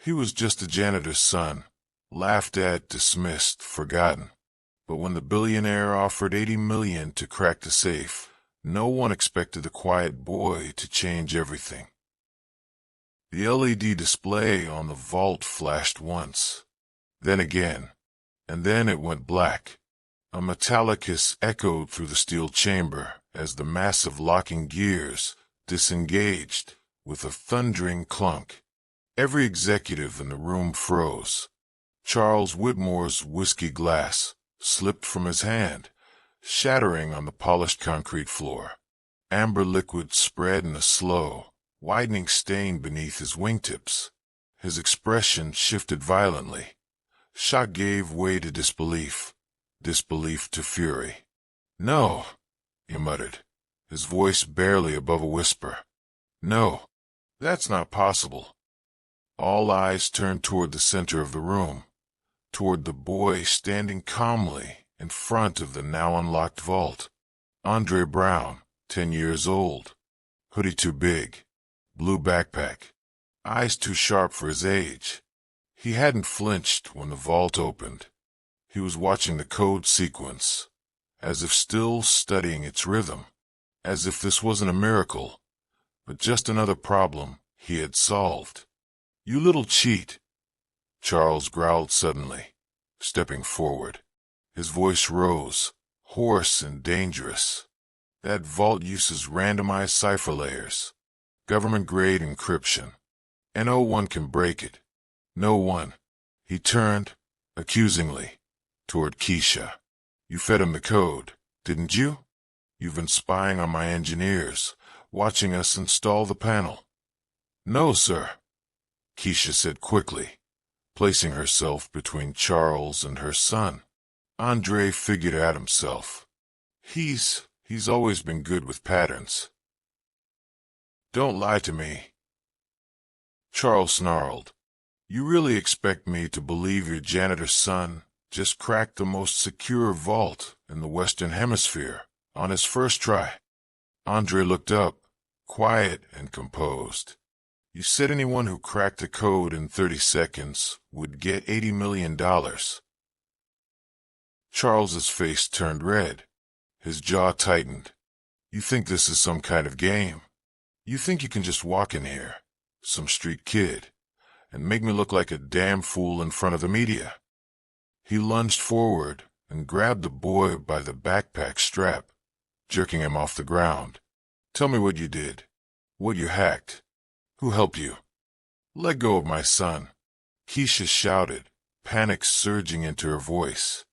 He was just a janitor's son, laughed at, dismissed, forgotten. But when the billionaire offered 80 million to crack the safe, no one expected the quiet boy to change everything. The LED display on the vault flashed once, then again, and then it went black. A metallic hiss echoed through the steel chamber as the massive locking gears disengaged with a thundering clunk. Every executive in the room froze. Charles Whitmore's whiskey glass slipped from his hand, shattering on the polished concrete floor. Amber liquid spread in a slow, widening stain beneath his wingtips. His expression shifted violently. Shock gave way to disbelief, disbelief to fury. "No," he muttered, his voice barely above a whisper. "No, that's not possible." All eyes turned toward the center of the room, toward the boy standing calmly in front of the now unlocked vault. Andre Brown, 10 years old, hoodie too big, blue backpack, eyes too sharp for his age. He hadn't flinched when the vault opened. He was watching the code sequence, as if still studying its rhythm, as if this wasn't a miracle, but just another problem he had solved. "You little cheat," Charles growled suddenly, stepping forward. His voice rose, hoarse and dangerous. "That vault uses randomized cipher layers, government-grade encryption, and no one can break it. No one." He turned, accusingly, toward Keisha. "You fed him the code, didn't you? You've been spying on my engineers, watching us install the panel." "No, sir," Keisha said quickly, placing herself between Charles and her son. Andre figured out himself. He's always been good with patterns. "Don't lie to me." Charles snarled. "You really expect me to believe your janitor's son just cracked the most secure vault in the Western Hemisphere on his first try?" Andre looked up, quiet and composed. "You said anyone who cracked the code in 30 seconds would get $80 million. Charles's face turned red. His jaw tightened. "You think this is some kind of game? You think you can just walk in here, some street kid, and make me look like a damn fool in front of the media?" He lunged forward and grabbed the boy by the backpack strap, jerking him off the ground. "Tell me what you did, what you hacked. Who helped you?" "Let go of my son," Keisha shouted, panic surging into her voice.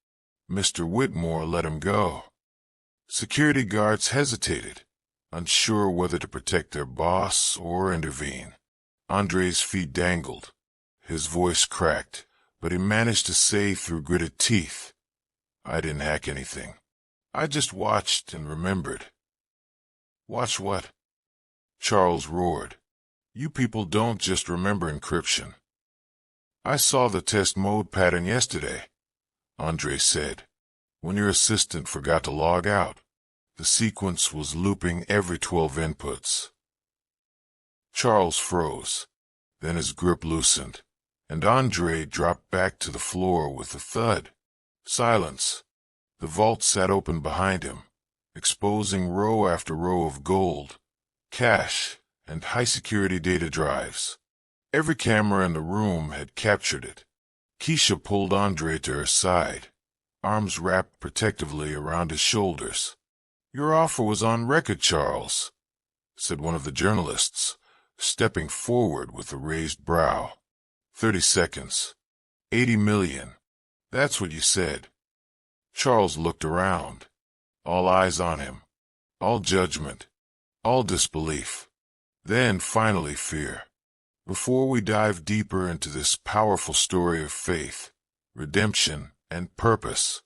Mr. Whitmore let him go. Security guards hesitated, unsure whether to protect their boss or intervene. Andre's feet dangled. His voice cracked, but he managed to say through gritted teeth, "I didn't hack anything. I just watched and remembered." "Watch what?" Charles roared. "You people don't just remember encryption." "I saw the test mode pattern yesterday," Andre said, "when your assistant forgot to log out. The sequence was looping every 12 inputs." Charles froze. Then his grip loosened, and Andre dropped back to the floor with a thud. Silence. The vault sat open behind him, exposing row after row of gold, cash, and high-security data drives. Every camera in the room had captured it. Keisha pulled Andre to her side, arms wrapped protectively around his shoulders. "Your offer was on record, Charles," said one of the journalists, stepping forward with a raised brow. 30 seconds. 80 million. That's what you said. Charles looked around. All eyes on him. All judgment. All disbelief. Then finally fear. Before we dive deeper into this powerful story of faith, redemption, and purpose,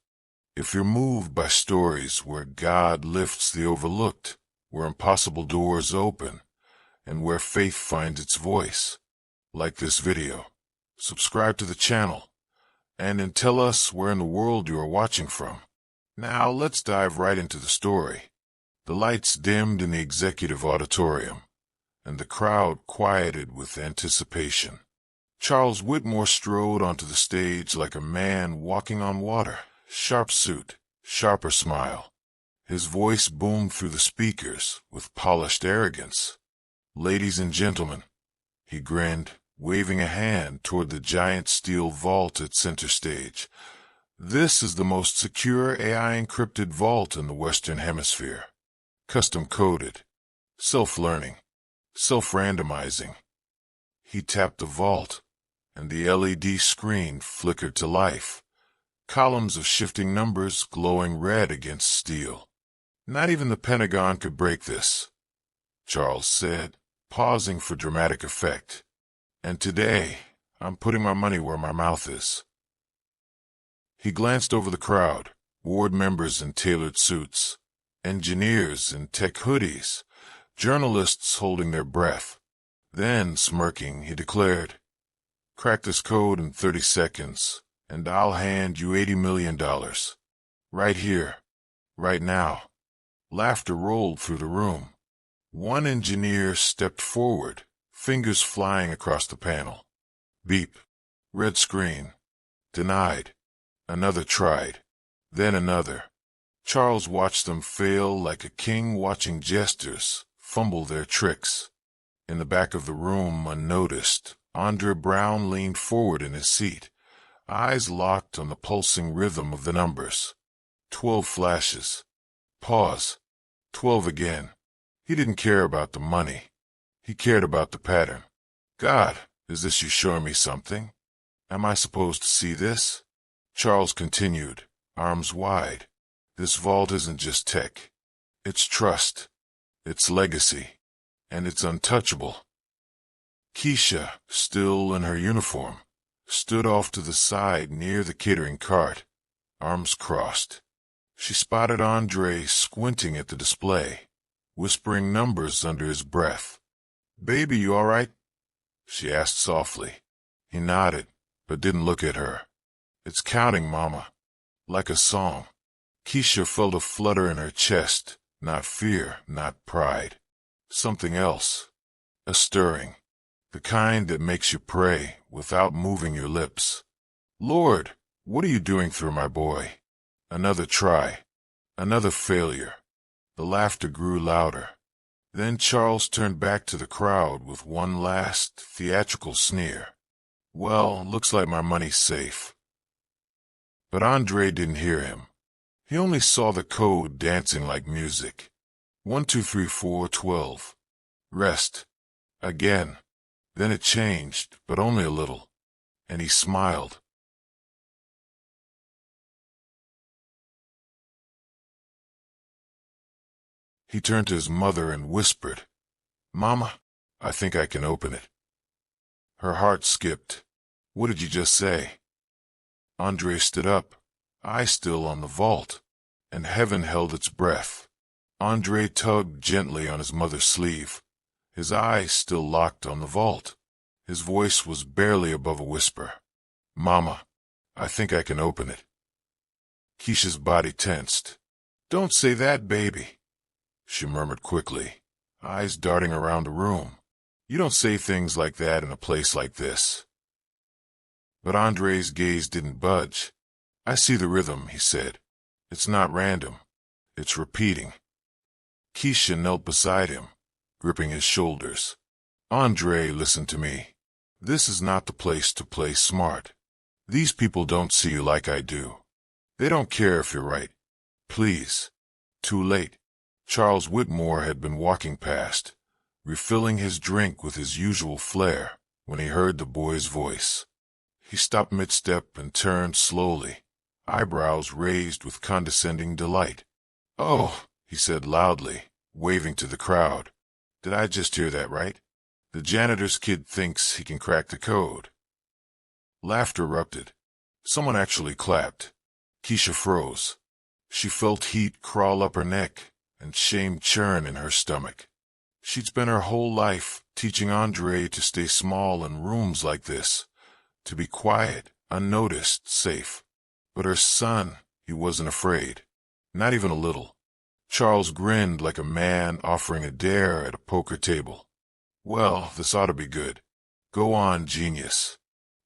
if you're moved by stories where God lifts the overlooked, where impossible doors open, and where faith finds its voice, like this video, subscribe to the channel, and tell us where in the world you are watching from. Now let's dive right into the story. The lights dimmed in the executive auditorium, and the crowd quieted with anticipation. Charles Whitmore strode onto the stage like a man walking on water. Sharp suit, sharper smile. His voice boomed through the speakers with polished arrogance. "Ladies and gentlemen," he grinned, waving a hand toward the giant steel vault at center stage. "This is the most secure AI-encrypted vault in the Western Hemisphere. Custom-coded, self-learning, self-randomizing." He tapped the vault, and the LED screen flickered to life. Columns of shifting numbers glowing red against steel. "Not even the Pentagon could break this," Charles said, pausing for dramatic effect. "And today, I'm putting my money where my mouth is." He glanced over the crowd, ward members in tailored suits, engineers in tech hoodies, journalists holding their breath. Then, smirking, he declared, "Crack this code in 30 seconds, and I'll hand you $80 million. Right here. Right now." Laughter rolled through the room. One engineer stepped forward, fingers flying across the panel. Beep. Red screen. Denied. Another tried. Then another. Charles watched them fail like a king watching jesters fumble their tricks. In the back of the room, unnoticed, Andre Brown leaned forward in his seat, eyes locked on the pulsing rhythm of the numbers. 12 flashes. Pause. 12 again. He didn't care about the money. He cared about the pattern. "God, is this you showing me something? Am I supposed to see this?" Charles continued, arms wide. "This vault isn't just tech. It's trust. It's legacy. And it's untouchable." Keisha, still in her uniform, stood off to the side near the catering cart, arms crossed. She spotted Andre squinting at the display, whispering numbers under his breath. "Baby, you all right?" she asked softly. He nodded, but didn't look at her. "It's counting, Mama." Like a song. Keisha felt a flutter in her chest, not fear, not pride. Something else. A stirring. The kind that makes you pray without moving your lips. "Lord, what are you doing through my boy?" Another try. Another failure. The laughter grew louder. Then Charles turned back to the crowd with one last theatrical sneer. "Well, looks like my money's safe." But Andre didn't hear him. He only saw the code dancing like music. 1, 2, 3, 4, 12. Rest. Again. Then it changed, but only a little. And he smiled. He turned to his mother and whispered, "Mama, I think I can open it." Her heart skipped. "What did you just say?" Andre stood up, eye still on the vault, and heaven held its breath. Andre tugged gently on his mother's sleeve, his eyes still locked on the vault. His voice was barely above a whisper. "Mama, I think I can open it." Keisha's body tensed. "Don't say that, baby," she murmured quickly, eyes darting around the room. "You don't say things like that in a place like this." But Andre's gaze didn't budge. "I see the rhythm," he said. "It's not random. It's repeating." Keisha knelt beside him, gripping his shoulders. "Andre, listen to me. This is not the place to play smart. These people don't see you like I do. They don't care if you're right. Please." Too late. Charles Whitmore had been walking past, refilling his drink with his usual flair, when he heard the boy's voice. He stopped mid-step and turned slowly, eyebrows raised with condescending delight. "Oh," he said loudly, waving to the crowd. "Did I just hear that right? The janitor's kid thinks he can crack the code." Laughter erupted. Someone actually clapped. Keisha froze. She felt heat crawl up her neck and shame churn in her stomach. She'd spent her whole life teaching Andre to stay small in rooms like this, to be quiet, unnoticed, safe. But her son, he wasn't afraid. Not even a little. Charles grinned like a man offering a dare at a poker table. "Well, this ought to be good. Go on, genius."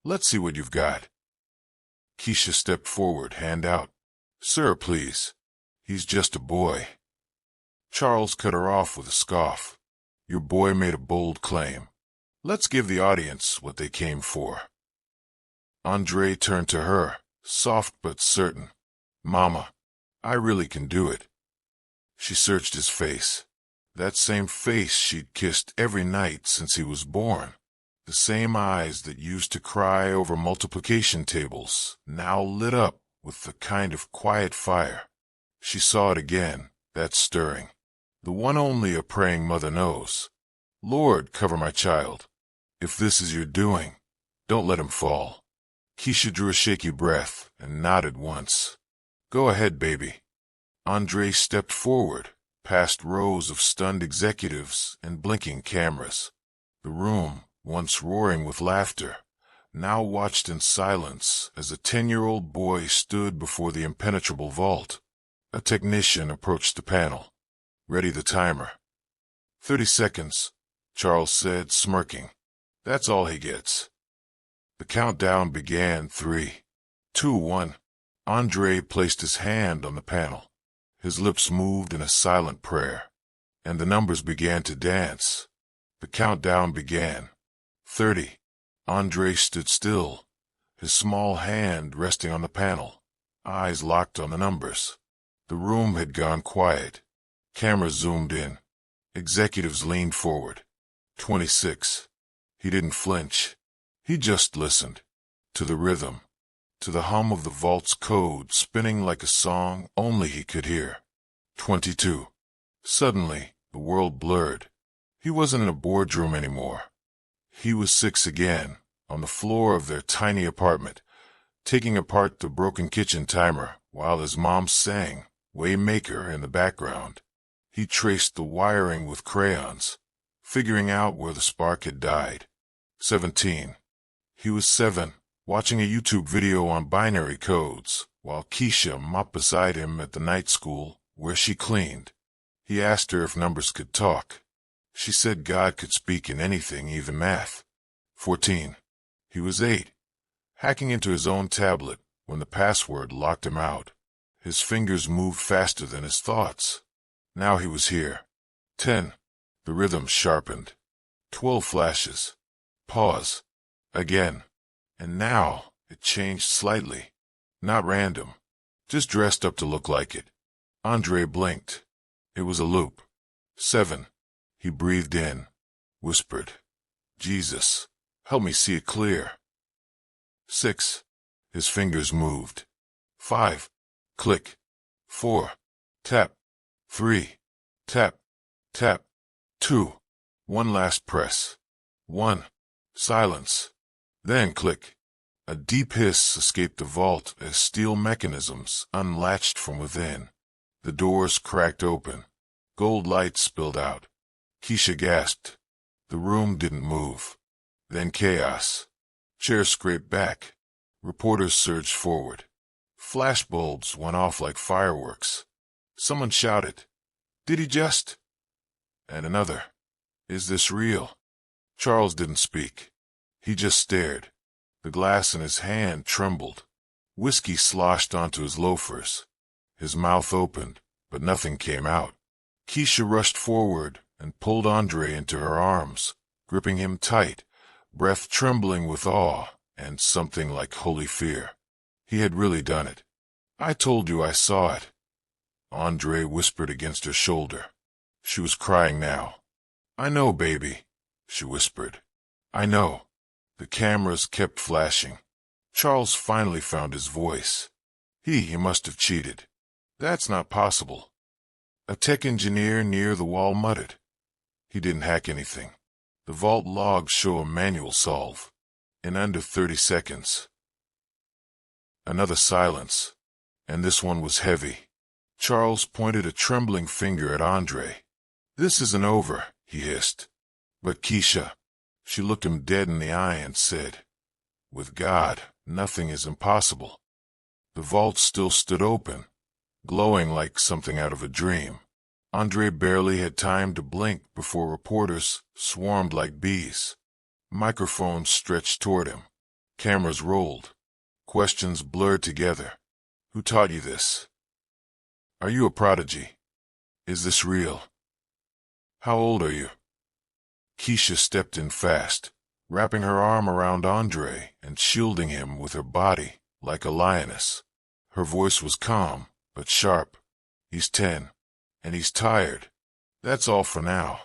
Let's see what you've got. Keisha stepped forward, hand out. Sir, please. He's just a boy. Charles cut her off with a scoff. Your boy made a bold claim. Let's give the audience what they came for. Andre turned to her, soft but certain. Mama, I really can do it. She searched his face. That same face she'd kissed every night since he was born. The same eyes that used to cry over multiplication tables, now lit up with the kind of quiet fire. She saw it again, that stirring. The one only a praying mother knows. Lord, cover my child. If this is your doing, don't let him fall. Keisha drew a shaky breath and nodded once. Go ahead, baby. Andre stepped forward, past rows of stunned executives and blinking cameras. The room, once roaring with laughter, now watched in silence as a 10-year-old boy stood before the impenetrable vault. A technician approached the panel. Ready the timer. 30 seconds, Charles said, smirking. That's all he gets. The countdown began. 3, 2, 1. Andre placed his hand on the panel. His lips moved in a silent prayer, and the numbers began to dance. The countdown began. 30. Andre stood still, his small hand resting on the panel, eyes locked on the numbers. The room had gone quiet. Cameras zoomed in. Executives leaned forward. 26. He didn't flinch. He just listened. To the rhythm. To the hum of the vault's code spinning like a song only he could hear. 22. Suddenly, the world blurred. He wasn't in a boardroom anymore. He was 6 again, on the floor of their tiny apartment, taking apart the broken kitchen timer while his mom sang Waymaker in the background. He traced the wiring with crayons, figuring out where the spark had died. 17. He was 7, watching a YouTube video on binary codes, while Keisha mopped beside him at the night school where she cleaned. He asked her if numbers could talk. She said God could speak in anything, even math. 14. He was 8, hacking into his own tablet when the password locked him out. His fingers moved faster than his thoughts. Now he was here. 10. The rhythm sharpened. 12 flashes. Pause. Again. And now it changed slightly. Not random. Just dressed up to look like it. Andre blinked. It was a loop. 7. He breathed in. Whispered. Jesus, help me see it clear. 6. His fingers moved. 5. Click. 4. Tap. 3. Tap. Tap. 2. One last press. 1. Silence. Then click. A deep hiss escaped the vault as steel mechanisms unlatched from within. The doors cracked open. Gold light spilled out. Keisha gasped. The room didn't move. Then chaos. Chairs scraped back. Reporters surged forward. Flashbulbs went off like fireworks. Someone shouted, "Did he just?" And another, "Is this real?" Charles didn't speak. He just stared. The glass in his hand trembled. Whiskey sloshed onto his loafers. His mouth opened, but nothing came out. Keisha rushed forward and pulled Andre into her arms, gripping him tight, breath trembling with awe and something like holy fear. He had really done it. "I told you I saw it," Andre whispered against her shoulder. She was crying now. "I know, baby," she whispered. "I know." The cameras kept flashing. Charles finally found his voice. He must have cheated. That's not possible. A tech engineer near the wall muttered. He didn't hack anything. The vault logs show a manual solve. In under 30 seconds. Another silence, and this one was heavy. Charles pointed a trembling finger at Andre. "This isn't over," he hissed. But Keisha, she looked him dead in the eye and said, "With God, nothing is impossible." The vault still stood open, glowing like something out of a dream. Andre barely had time to blink before reporters swarmed like bees. Microphones stretched toward him. Cameras rolled. Questions blurred together. Who taught you this? Are you a prodigy? Is this real? How old are you? Keisha stepped in fast, wrapping her arm around Andre and shielding him with her body like a lioness. Her voice was calm, but sharp. He's 10, and he's tired. That's all for now.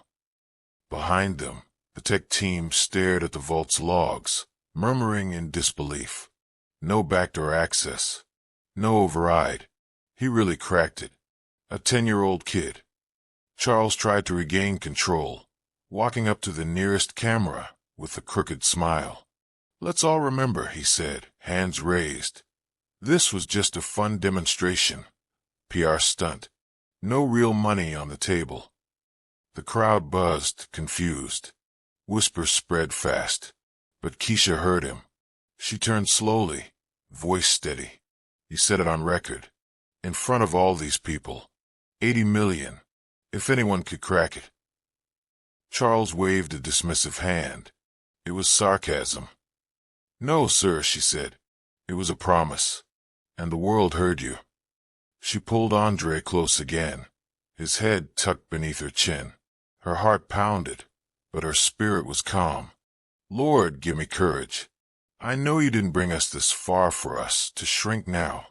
Behind them, the tech team stared at the vault's logs, murmuring in disbelief. No backdoor access. No override. He really cracked it. A 10-year-old kid. Charles tried to regain control, walking up to the nearest camera with a crooked smile. Let's all remember, he said, hands raised. This was just a fun demonstration. PR stunt. No real money on the table. The crowd buzzed, confused. Whispers spread fast. But Keisha heard him. She turned slowly, voice steady. He said it on record. In front of all these people. 80 million. If anyone could crack it. Charles waved a dismissive hand. It was sarcasm. No, sir, she said. It was a promise. And the world heard you. She pulled Andre close again, his head tucked beneath her chin. Her heart pounded, but her spirit was calm. Lord, give me courage. I know you didn't bring us this far for us to shrink now.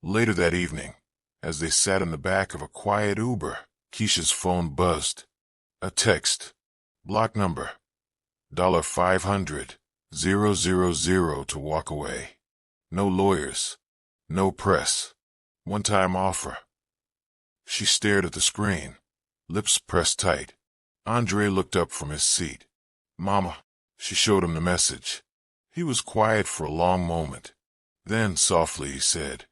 Later that evening, as they sat in the back of a quiet Uber, Keisha's phone buzzed. A text. Block number. $500, 000 to walk away. No lawyers. No press. One-time offer. She stared at the screen, lips pressed tight. Andre looked up from his seat. Mama. She showed him the message. He was quiet for a long moment. Then, softly, he said,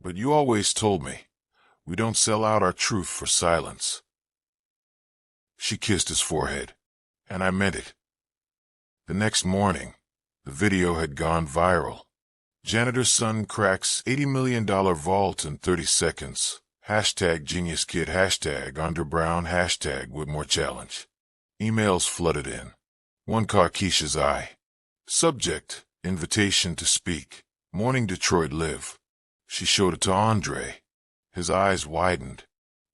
But you always told me, we don't sell out our truth for silence. She kissed his forehead. And I meant it. The next morning, the video had gone viral. Janitor's son cracks $80 million vault in 30 seconds. Hashtag Genius Kid, hashtag Underbrown, hashtag Whitmore Challenge. Emails flooded in. One caught Keisha's eye. Subject, invitation to speak. Morning Detroit Live. She showed it to Andre. His eyes widened.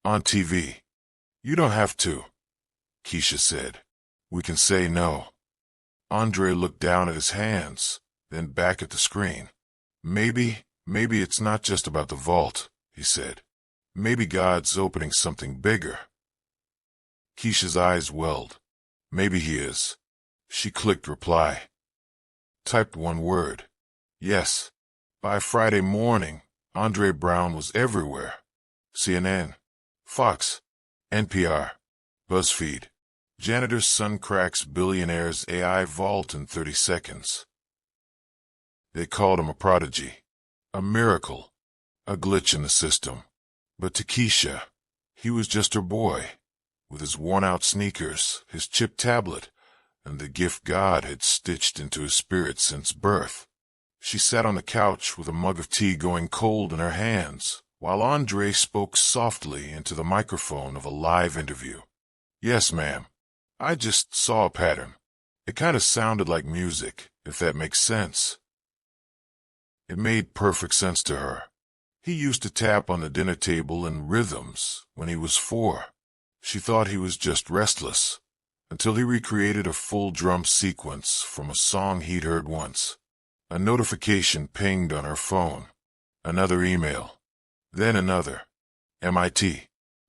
On TV. You don't have to, Keisha said. We can say no. Andre looked down at his hands, then back at the screen. Maybe it's not just about the vault, he said. Maybe God's opening something bigger. Keisha's eyes welled. Maybe he is. She clicked reply. Typed one word. Yes. By Friday morning, Andre Brown was everywhere. CNN, Fox, NPR, BuzzFeed. Janitor's son cracks billionaire's AI vault in 30 seconds. They called him a prodigy, a miracle, a glitch in the system. But to Keisha, he was just her boy, with his worn-out sneakers, his chipped tablet, and the gift God had stitched into his spirit since birth. She sat on the couch with a mug of tea going cold in her hands, while Andre spoke softly into the microphone of a live interview. Yes, ma'am. I just saw a pattern. It kind of sounded like music, if that makes sense. It made perfect sense to her. He used to tap on the dinner table in rhythms when he was 4. She thought he was just restless, until he recreated a full drum sequence from a song he'd heard once. A notification pinged on her phone. Another email. Then another. MIT.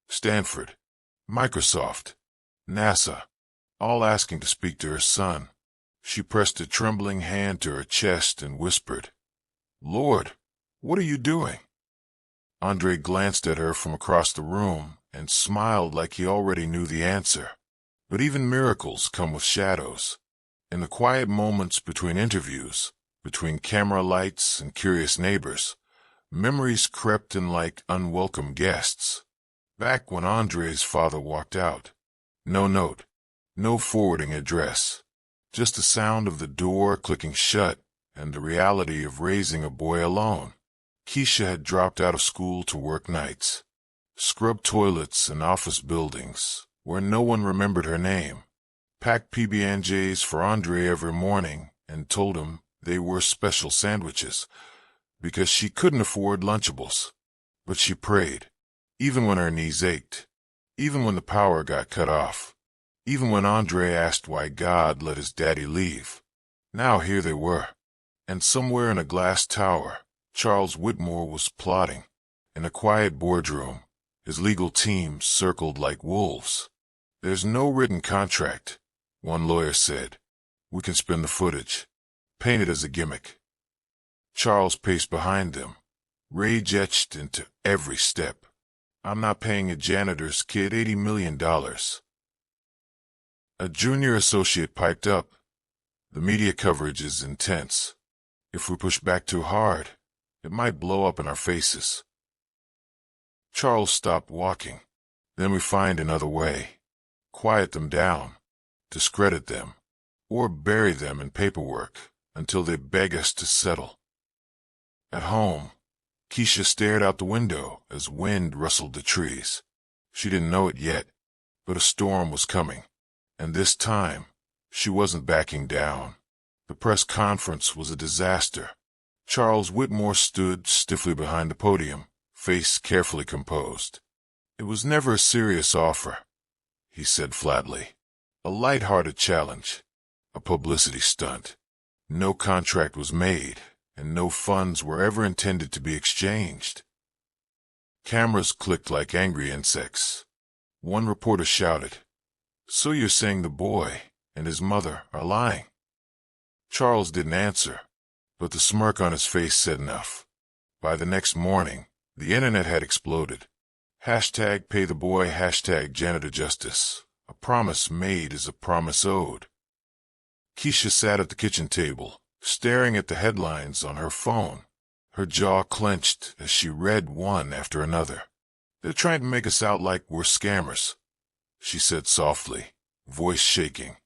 Stanford. Microsoft. NASA. All asking to speak to her son. She pressed a trembling hand to her chest and whispered, Lord, what are you doing? Andre glanced at her from across the room and smiled like he already knew the answer. But even miracles come with shadows. In the quiet moments between interviews, between camera lights and curious neighbors, memories crept in like unwelcome guests. Back when Andre's father walked out. No note. No forwarding address. Just the sound of the door clicking shut and the reality of raising a boy alone. Keisha had dropped out of school to work nights. Scrub toilets in office buildings where no one remembered her name. Packed PB&Js for Andre every morning and told him They were special sandwiches, because she couldn't afford Lunchables. But she prayed, even when her knees ached, even when the power got cut off, even when Andre asked why God let his daddy leave. Now here they were, and somewhere in a glass tower, Charles Whitmore was plotting. In a quiet boardroom, his legal team circled like wolves. "There's no written contract," one lawyer said. "We can spin the footage, paint it as a gimmick." Charles paced behind them, rage etched into every step. "I'm not paying a janitor's kid $80 million. A junior associate piped up. "The media coverage is intense. If we push back too hard, it might blow up in our faces." Charles stopped walking. "Then we find another way. Quiet them down, discredit them, or bury them in paperwork until they beg us to settle." At home, Keisha stared out the window as wind rustled the trees. She didn't know it yet, but a storm was coming. And this time, she wasn't backing down. The press conference was a disaster. Charles Whitmore stood stiffly behind the podium, face carefully composed. "It was never a serious offer," he said flatly. "A light-hearted challenge, a publicity stunt. No contract was made, and no funds were ever intended to be exchanged." Cameras clicked like angry insects. One reporter shouted, "So you're saying the boy and his mother are lying?" Charles didn't answer, but the smirk on his face said enough. By the next morning, the internet had exploded. Hashtag pay the boy, hashtag janitor justice. A promise made is a promise owed. Keisha sat at the kitchen table, staring at the headlines on her phone. Her jaw clenched as she read one after another. "They're trying to make us out like we're scammers," she said softly, voice shaking.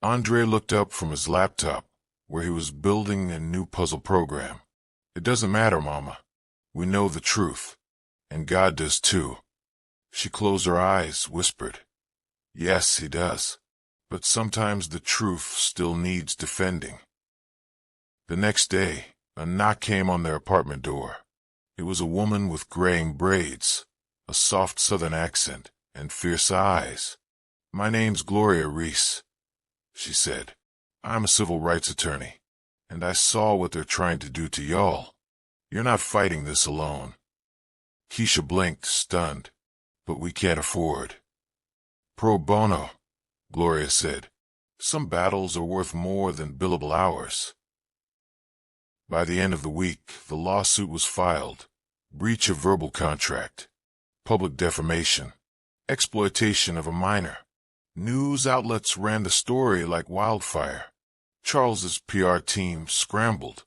Andre looked up from his laptop, where he was building a new puzzle program. "It doesn't matter, Mama. We know the truth. And God does too." She closed her eyes, whispered, "Yes, he does. But sometimes the truth still needs defending." The next day, a knock came on their apartment door. It was a woman with graying braids, a soft southern accent, and fierce eyes. "My name's Gloria Reese," she said. "I'm a civil rights attorney, and I saw what they're trying to do to y'all. You're not fighting this alone." Keisha blinked, stunned. "But we can't afford." "Pro bono," Gloria said. "Some battles are worth more than billable hours." By the end of the week, the lawsuit was filed. Breach of verbal contract, public defamation, exploitation of a minor. News outlets ran the story like wildfire. Charles's PR team scrambled.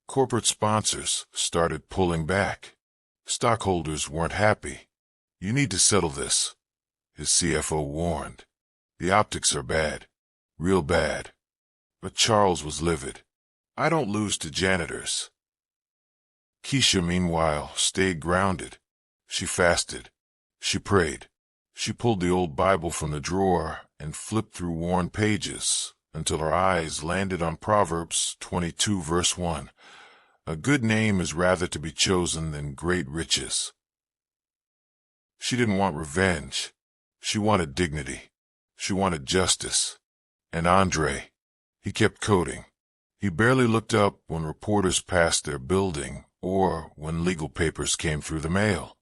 Corporate sponsors started pulling back. Stockholders weren't happy. "You need to settle this," his CFO warned. "The optics are bad, real bad." But Charles was livid. "I don't lose to janitors." Keisha, meanwhile, stayed grounded. She fasted. She prayed. She pulled the old Bible from the drawer and flipped through worn pages until her eyes landed on Proverbs 22, verse 1. "A good name is rather to be chosen than great riches." She didn't want revenge. She wanted dignity. She wanted justice. And Andre, he kept coding. He barely looked up when reporters passed their building or when legal papers came through the mail.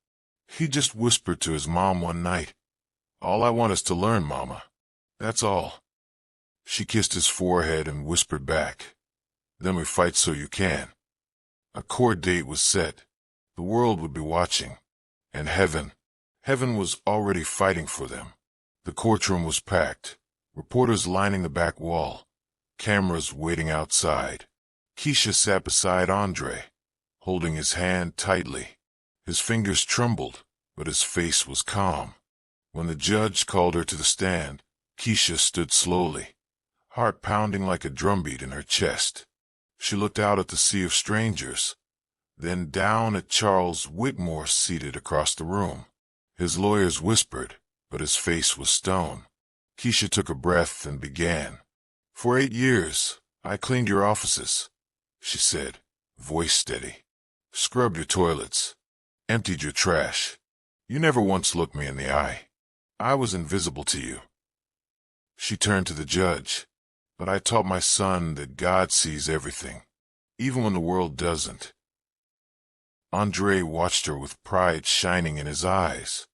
He just whispered to his mom one night, "All I want is to learn, Mama. That's all." She kissed his forehead and whispered back, "Then we fight so you can." A court date was set. The world would be watching. And heaven was already fighting for them. The courtroom was packed, reporters lining the back wall, cameras waiting outside. Keisha sat beside Andre, holding his hand tightly. His fingers trembled, but his face was calm. When the judge called her to the stand, Keisha stood slowly, heart pounding like a drumbeat in her chest. She looked out at the sea of strangers, then down at Charles Whitmore seated across the room. His lawyers whispered, but his face was stone. Keisha took a breath and began. "For 8 years, I cleaned your offices," she said, voice steady. Scrubbed your toilets. Emptied your trash. You never once looked me in the eye. I was invisible to you. She turned to the judge. But I taught my son that God sees everything, even when the world doesn't. Andre watched her with pride shining in his eyes.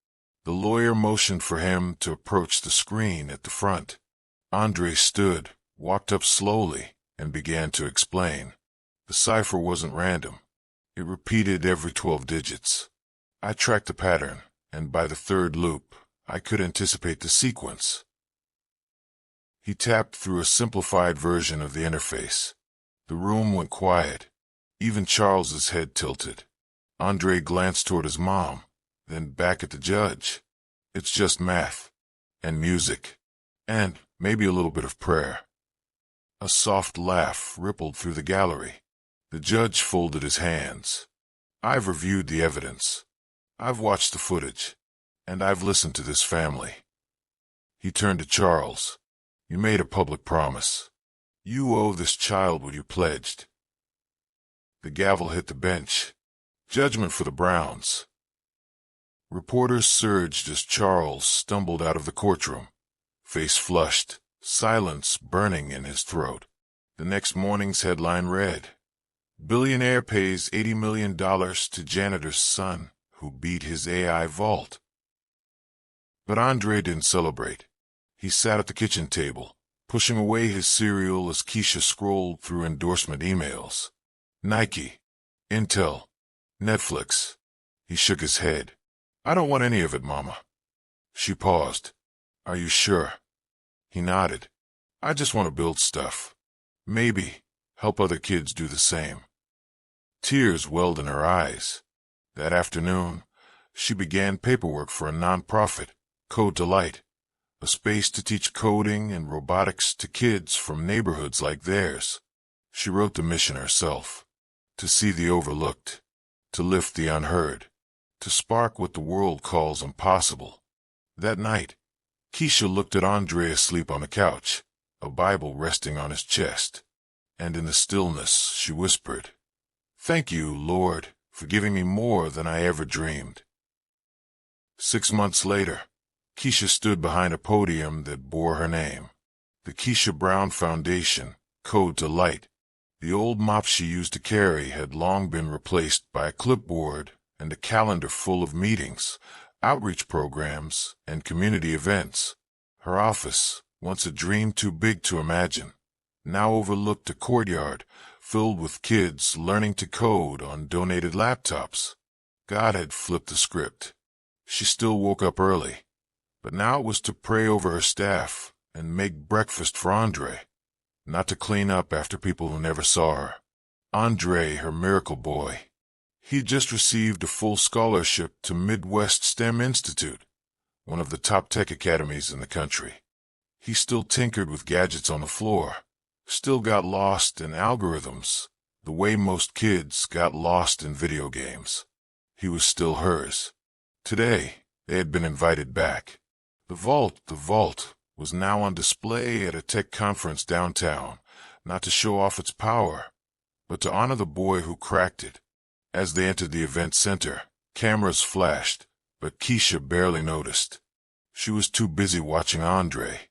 The lawyer motioned for him to approach the screen at the front. Andre stood, walked up slowly, and began to explain. The cipher wasn't random. It repeated every 12 digits. I tracked the pattern, and by the third loop, I could anticipate the sequence. He tapped through a simplified version of the interface. The room went quiet. Even Charles's head tilted. Andre glanced toward his mom, then back at the judge. It's just math, and music, and maybe a little bit of prayer. A soft laugh rippled through the gallery. The judge folded his hands. I've reviewed the evidence. I've watched the footage, and I've listened to this family. He turned to Charles. You made a public promise. You owe this child what you pledged. The gavel hit the bench. Judgment for the Browns. Reporters surged as Charles stumbled out of the courtroom, face flushed, silence burning in his throat. The next morning's headline read, Billionaire pays $80 million to Janitor's son, who beat his AI vault. But Andre didn't celebrate. He sat at the kitchen table, pushing away his cereal as Keisha scrolled through endorsement emails. Nike, Intel, Netflix. He shook his head. I don't want any of it, Mama. She paused. Are you sure? He nodded. I just want to build stuff. Maybe help other kids do the same. Tears welled in her eyes. That afternoon, she began paperwork for a nonprofit, Code to Light, a space to teach coding and robotics to kids from neighborhoods like theirs. She wrote the mission herself. To see the overlooked. To lift the unheard. To spark what the world calls impossible. That night, Keisha looked at Andre asleep on the couch, a Bible resting on his chest. And in the stillness, she whispered, Thank you, Lord, for giving me more than I ever dreamed. 6 months later, Keisha stood behind a podium that bore her name. The Keisha Brown Foundation, Code to Light. The old mop she used to carry had long been replaced by a clipboard and a calendar full of meetings, outreach programs, and community events. Her office, once a dream too big to imagine, now overlooked a courtyard filled with kids learning to code on donated laptops. God had flipped the script. She still woke up early, but now it was to pray over her staff and make breakfast for Andre, not to clean up after people who never saw her. Andre, her miracle boy. He'd just received a full scholarship to Midwest STEM Institute, one of the top tech academies in the country. He still tinkered with gadgets on the floor, still got lost in algorithms, the way most kids got lost in video games. He was still hers. Today, they had been invited back. The vault was now on display at a tech conference downtown, not to show off its power, but to honor the boy who cracked it. As they entered the event center, cameras flashed, but Keisha barely noticed. She was too busy watching Andre.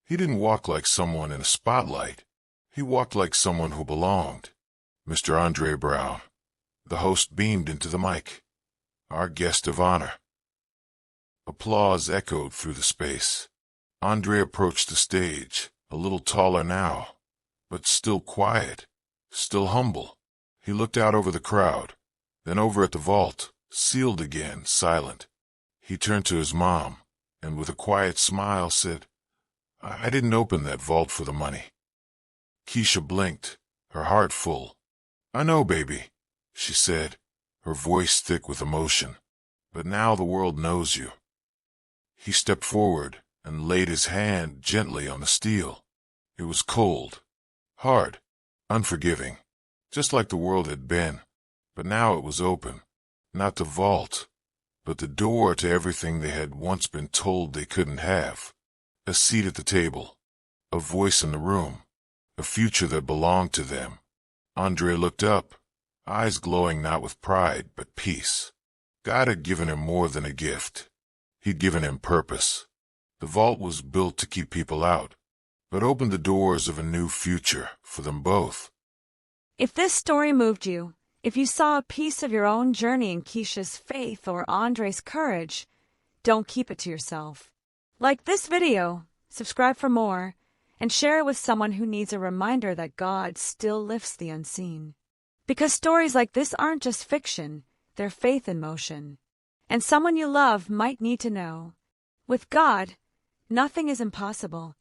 He didn't walk like someone in a spotlight. He walked like someone who belonged. Mr. Andre Brown. The host beamed into the mic. Our guest of honor. Applause echoed through the space. Andre approached the stage, a little taller now, but still quiet, still humble. He looked out over the crowd, then over at the vault, sealed again, silent. He turned to his mom, and with a quiet smile said, I didn't open that vault for the money. Keisha blinked, her heart full. I know, baby, she said, her voice thick with emotion. But now the world knows you. He stepped forward and laid his hand gently on the steel. It was cold, hard, unforgiving, just like the world had been. But now it was open, not the vault, but the door to everything they had once been told they couldn't have. A seat at the table, a voice in the room, a future that belonged to them. Andre looked up, eyes glowing not with pride but peace. God had given him more than a gift. He'd given him purpose. The vault was built to keep people out, but opened the doors of a new future for them both. If this story moved you, if you saw a piece of your own journey in Keisha's faith or Andre's courage, don't keep it to yourself. Like this video, subscribe for more, and share it with someone who needs a reminder that God still lifts the unseen. Because stories like this aren't just fiction, they're faith in motion. And someone you love might need to know, with God, nothing is impossible.